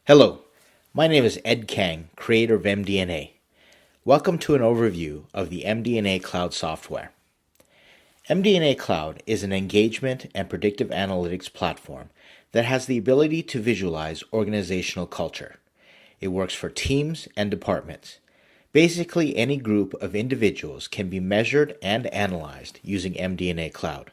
Hello, my name is Ed Kang, creator of MDNA. Welcome to an overview of the MDNA Cloud software. MDNA Cloud is an engagement and predictive analytics platform that has the ability to visualize organizational culture. It works for teams and departments. Basically, any group of individuals can be measured and analyzed using MDNA Cloud.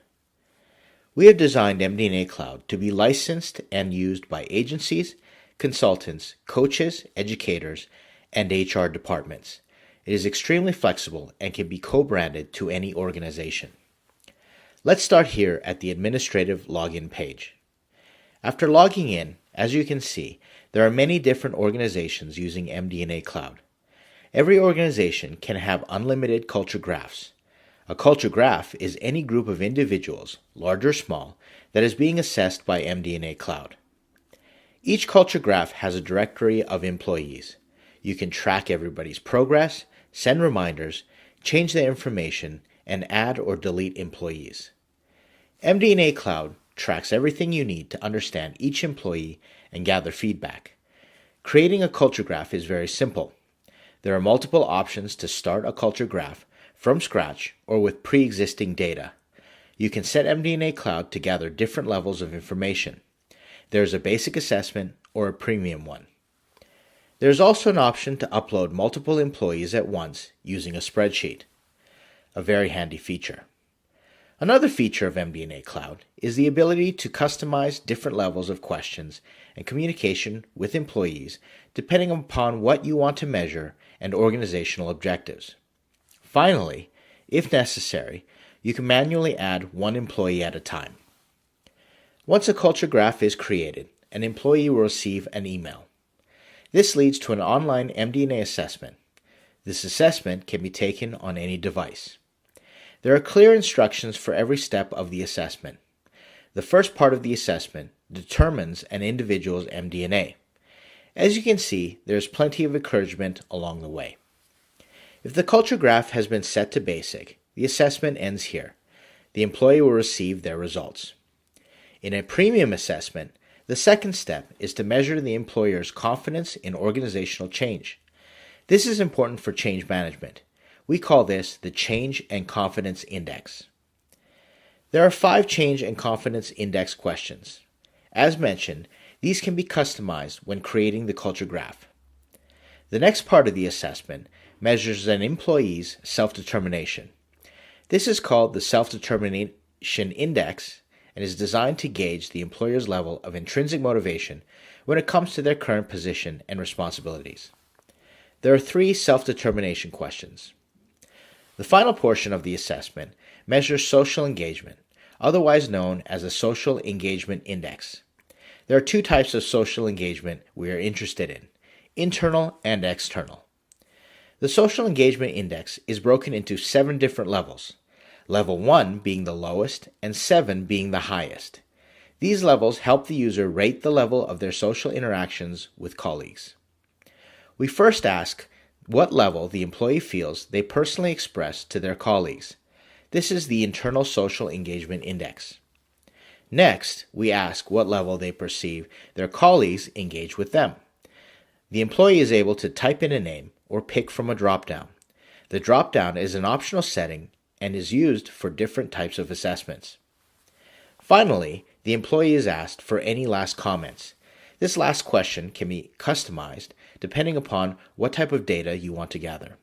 We have designed MDNA Cloud to be licensed and used by agencies, consultants, coaches, educators, and HR departments. It is extremely flexible and can be co-branded to any organization. Let's start here at the administrative login page. After logging in, as you can see, there are many different organizations using MDNA Cloud. Every organization can have unlimited culture graphs. A culture graph is any group of individuals, large or small, that is being assessed by MDNA Cloud. Each culture graph has a directory of employees. You can track everybody's progress, send reminders, change their information, and add or delete employees. MDNA Cloud tracks everything you need to understand each employee and gather feedback. Creating a culture graph is very simple. There are multiple options to start a culture graph from scratch or with pre-existing data. You can set MDNA Cloud to gather different levels of information. There is a basic assessment or a premium one. There is also an option to upload multiple employees at once using a spreadsheet. A very handy feature. Another feature of MDNA Cloud is the ability to customize different levels of questions and communication with employees depending upon what you want to measure and organizational objectives. Finally, if necessary, you can manually add one employee at a time. Once a culture graph is created, an employee will receive an email. This leads to an online MDNA assessment. This assessment can be taken on any device. There are clear instructions for every step of the assessment. The first part of the assessment determines an individual's MDNA. As you can see, there is plenty of encouragement along the way. If the culture graph has been set to basic, the assessment ends here. The employee will receive their results. In a premium assessment, the second step is to measure the employer's confidence in organizational change. This is important for change management. We call this the Change and Confidence Index. There are 5 Change and Confidence Index questions. As mentioned, these can be customized when creating the culture graph. The next part of the assessment measures an employee's self-determination. This is called the Self-Determination Index and is designed to gauge the employer's level of intrinsic motivation when it comes to their current position and responsibilities. There are 3 self-determination questions. The final portion of the assessment measures social engagement, otherwise known as a Social Engagement Index. There are 2 types of social engagement we are interested in, internal and external. The Social Engagement Index is broken into 7 different levels. Level 1 being the lowest and 7 being the highest. These levels help the user rate the level of their social interactions with colleagues. We first ask what level the employee feels they personally express to their colleagues. This is the Internal Social Engagement Index. Next, we ask what level they perceive their colleagues engage with them. The employee is able to type in a name or pick from a drop-down. The drop-down is an optional setting and is used for different types of assessments. Finally, the employee is asked for any last comments. This last question can be customized depending upon what type of data you want to gather.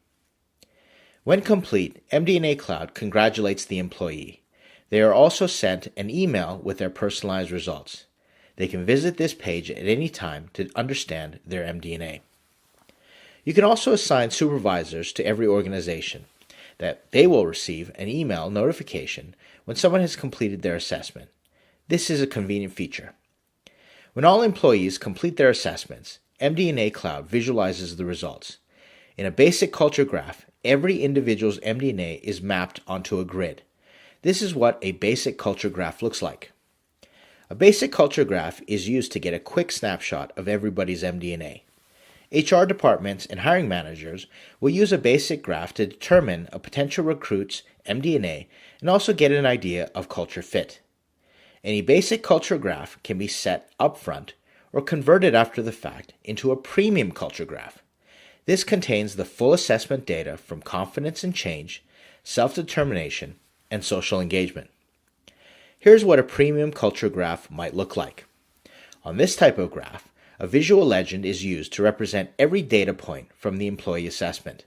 When complete, MDNA Cloud congratulates the employee. They are also sent an email with their personalized results. They can visit this page at any time to understand their MDNA. You can also assign supervisors to every organization that they will receive an email notification when someone has completed their assessment. This is a convenient feature. When all employees complete their assessments, MDNA Cloud visualizes the results. In a basic culture graph, every individual's MDNA is mapped onto a grid. This is what a basic culture graph looks like. A basic culture graph is used to get a quick snapshot of everybody's MDNA. HR departments and hiring managers will use a basic graph to determine a potential recruit's MDNA and also get an idea of culture fit. Any basic culture graph can be set upfront or converted after the fact into a premium culture graph. This contains the full assessment data from confidence and change, self-determination, and social engagement. Here's what a premium culture graph might look like. On this type of graph, a visual legend is used to represent every data point from the employee assessment.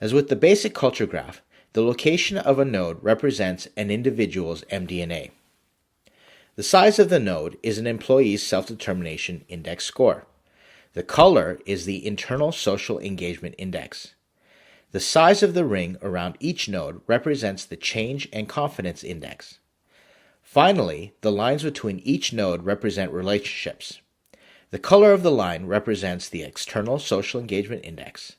As with the basic culture graph, the location of a node represents an individual's MDNA. The size of the node is an employee's self-determination index score. The color is the internal social engagement index. The size of the ring around each node represents the change and confidence index. Finally, the lines between each node represent relationships. The color of the line represents the external social engagement index,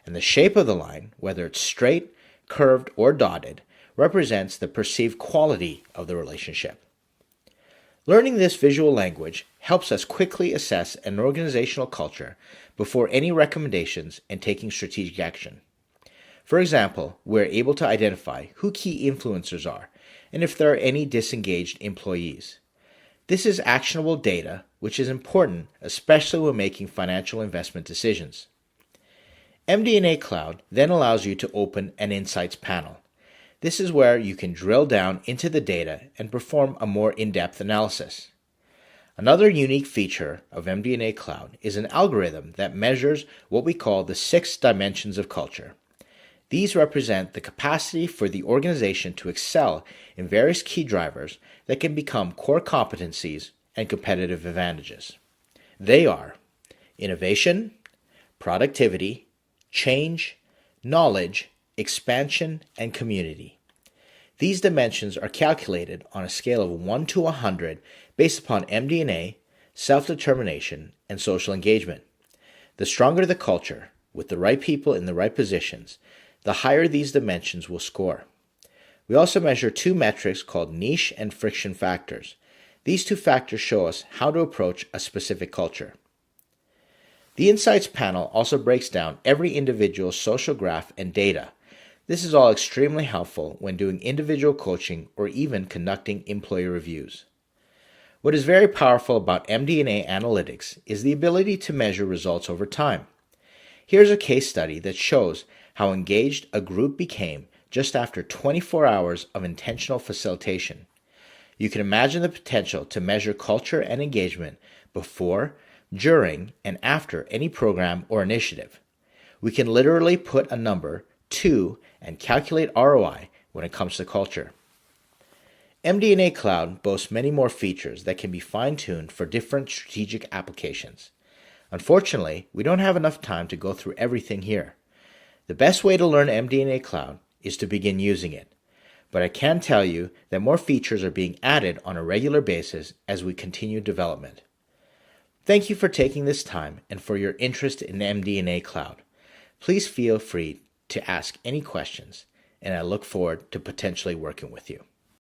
and the shape of the line, whether it's straight, curved, or dotted, represents the perceived quality of the relationship. Learning this visual language helps us quickly assess an organizational culture before any recommendations and taking strategic action. For example, we're able to identify who key influencers are and if there are any disengaged employees. This is actionable data, which is important, especially when making financial investment decisions. MDNA Cloud then allows you to open an Insights panel. This is where you can drill down into the data and perform a more in-depth analysis. Another unique feature of MDNA Cloud is an algorithm that measures what we call the 6 dimensions of culture. These represent the capacity for the organization to excel in various key drivers that can become core competencies and competitive advantages. They are innovation, productivity, change, knowledge, expansion, and community. These dimensions are calculated on a scale of 1 to 100 based upon MDNA, self-determination, and social engagement. The stronger the culture, with the right people in the right positions, the higher these dimensions will score. We also measure 2 metrics called niche and friction factors. These 2 factors show us how to approach a specific culture. The Insights panel also breaks down every individual's social graph and data. This is all extremely helpful when doing individual coaching or even conducting employee reviews. What is very powerful about MDNA analytics is the ability to measure results over time. Here's a case study that shows how engaged a group became just after 24 hours of intentional facilitation. You can imagine the potential to measure culture and engagement before, during, and after any program or initiative. We can literally put a number to and calculate ROI when it comes to culture. MDNA Cloud boasts many more features that can be fine-tuned for different strategic applications. Unfortunately, we don't have enough time to go through everything here. The best way to learn MDNA Cloud is to begin using it, but I can tell you that more features are being added on a regular basis as we continue development. Thank you for taking this time and for your interest in MDNA Cloud. Please feel free to ask any questions, and I look forward to potentially working with you.